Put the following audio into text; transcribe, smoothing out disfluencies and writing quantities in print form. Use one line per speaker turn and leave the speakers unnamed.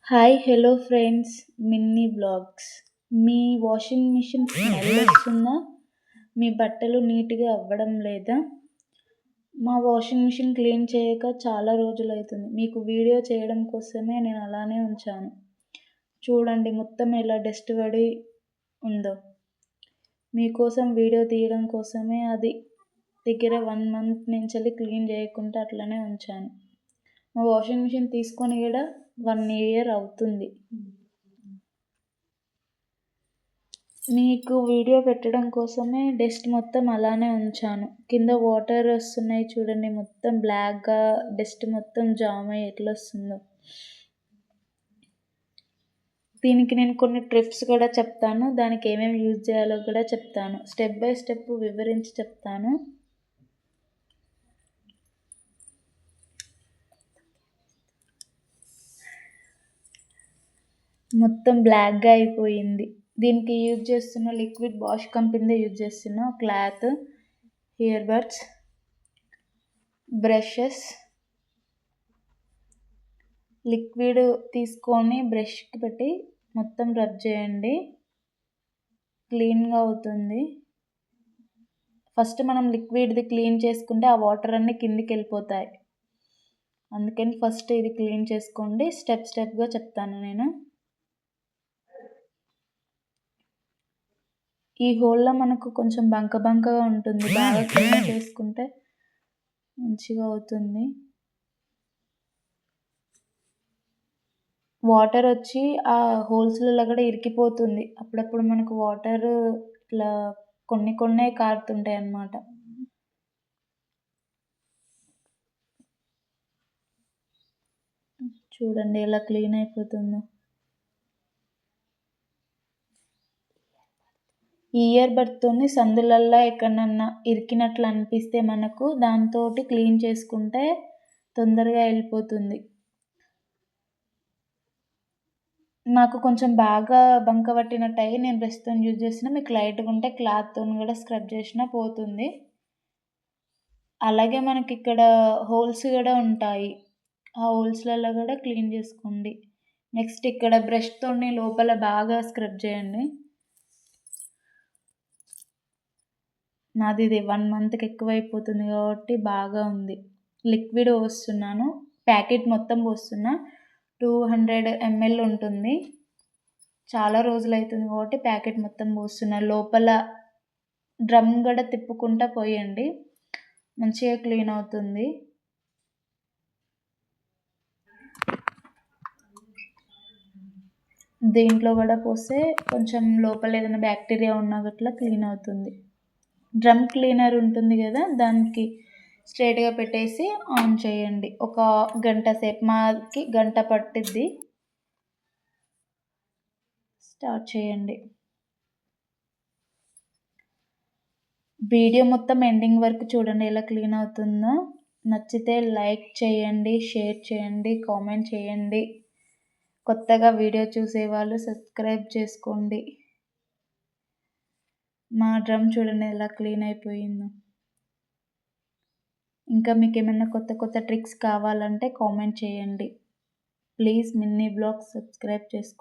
Hi hello friends, Minnie blogs. మీ washing machine smell వస్తుందా? మీ బట్టలు నీట్గా అవ్వడం లేదా? మా వాషింగ్ మిషన్ క్లీన్ చేయక చాలా రోజులవుతుంది. మీకు వీడియో చేయడం కోసమే నేను అలానే ఉంచాను. చూడండి మొత్తం ఎలా డస్ట్ పడి ఉందో. మీకోసం వీడియో తీయడం కోసమే అది దగ్గర 1 మంత్ నుంచి క్లీన్ చేయకుండా అట్లనే ఉంచాను. మా వాషింగ్ మిషన్ తీసుకొని కూడా 1 ఇయర్ అవుతుంది. మీకు వీడియో పెట్టడం కోసమే డస్ట్ మొత్తం అలానే ఉంచాను. కింద వాటర్ వస్తున్నాయి చూడండి, మొత్తం బ్లాక్గా డస్ట్ మొత్తం జామ్ అయ్యి ఎట్లా వస్తుందో. దీనికి నేను కొన్ని ట్రిప్స్ కూడా చెప్తాను, దానికి ఏమేమి యూజ్ చేయాలో కూడా చెప్తాను. స్టెప్ బై స్టెప్ వివరించి చెప్తాను. మొత్తం బ్లాక్గా అయిపోయింది. దీనికి యూజ్ చేస్తున్న లిక్విడ్ బాష్ కంపెనీదే యూజ్ చేస్తున్నా. Cloth, ear buds, brushes. Liquid తీసుకొని బ్రష్కి పెట్టి మొత్తం రబ్ చేయండి, క్లీన్గా అవుతుంది. ఫస్ట్ మనం లిక్విడ్ది క్లీన్ చేసుకుంటే ఆ వాటర్ అన్నీ కిందికి వెళ్ళిపోతాయి. అందుకని ఫస్ట్ ఇది క్లీన్ చేసుకోండి. స్టెప్గా చెప్తాను నేను. ఈ హోల్లో మనకు కొంచెం బంకగా ఉంటుంది. బాగా క్లీన్ చేసుకుంటే మంచిగా అవుతుంది. వాటర్ వచ్చి ఆ హోల్స్లలో కూడా ఇరికిపోతుంది. అప్పుడప్పుడు మనకు వాటర్ ఇట్లా కొన్నే కారుతుంటాయి అన్నమాట. చూడండి ఎలా క్లీన్ అయిపోతుందో. ఈ ఇయర్ బడ్తోని సందులల్లో ఎక్కడన్నా ఇరికినట్లు అనిపిస్తే మనకు దాంతో క్లీన్ చేసుకుంటే తొందరగా వెళ్ళిపోతుంది. నాకు కొంచెం బాగా బంక పట్టినట్టు అయ్యి నేను బ్రష్తో యూజ్ చేసిన, మీకు లైట్గా ఉంటే క్లాత్తో కూడా స్క్రబ్ చేసినా పోతుంది. అలాగే మనకి ఇక్కడ హోల్స్ కూడా ఉంటాయి, ఆ హోల్స్లలో కూడా క్లీన్ చేసుకోండి. నెక్స్ట్ ఇక్కడ బ్రష్తో లోపల బాగా స్క్రబ్ చేయండి. నాది ఇది 1 మంత్కి ఎక్కువైపోతుంది కాబట్టి బాగా ఉంది. లిక్విడ్ పోస్తున్నాను, ప్యాకెట్ మొత్తం పోస్తున్నా. 200 ml ఉంటుంది. చాలా రోజులు అవుతుంది కాబట్టి ప్యాకెట్ మొత్తం పోస్తున్నా. లోపల డ్రమ్ కూడా తిప్పుకుంటా పోయండి, మంచిగా క్లీన్ అవుతుంది. దీంట్లో కూడా పోస్తే కొంచెం లోపల ఏదైనా బ్యాక్టీరియా ఉన్నా గట్లా క్లీన్ అవుతుంది. డ్రమ్ క్లీనర్ ఉంటుంది కదా, దానికి స్ట్రైట్గా పెట్టేసి ఆన్ చేయండి. ఒక గంట సేపు, మాకి గంట పట్టిద్ది. స్టార్ట్ చేయండి. వీడియో మొత్తం ఎండింగ్ వరకు చూడండి ఎలా క్లీన్ అవుతుందో. నచ్చితే లైక్ చేయండి, షేర్ చేయండి, కామెంట్ చేయండి. కొత్తగా వీడియో చూసేవాళ్ళు సబ్స్క్రైబ్ చేసుకోండి. మా డ్రమ్ చూడండి ఎలా క్లీన్ అయిపోయిందో. ఇంకా మీకు ఏమైనా కొత్త ట్రిక్స్ కావాలంటే కామెంట్ చేయండి. ప్లీజ్ మిన్నీ బ్లాగ్స్ సబ్స్క్రైబ్ చేసుకోండి.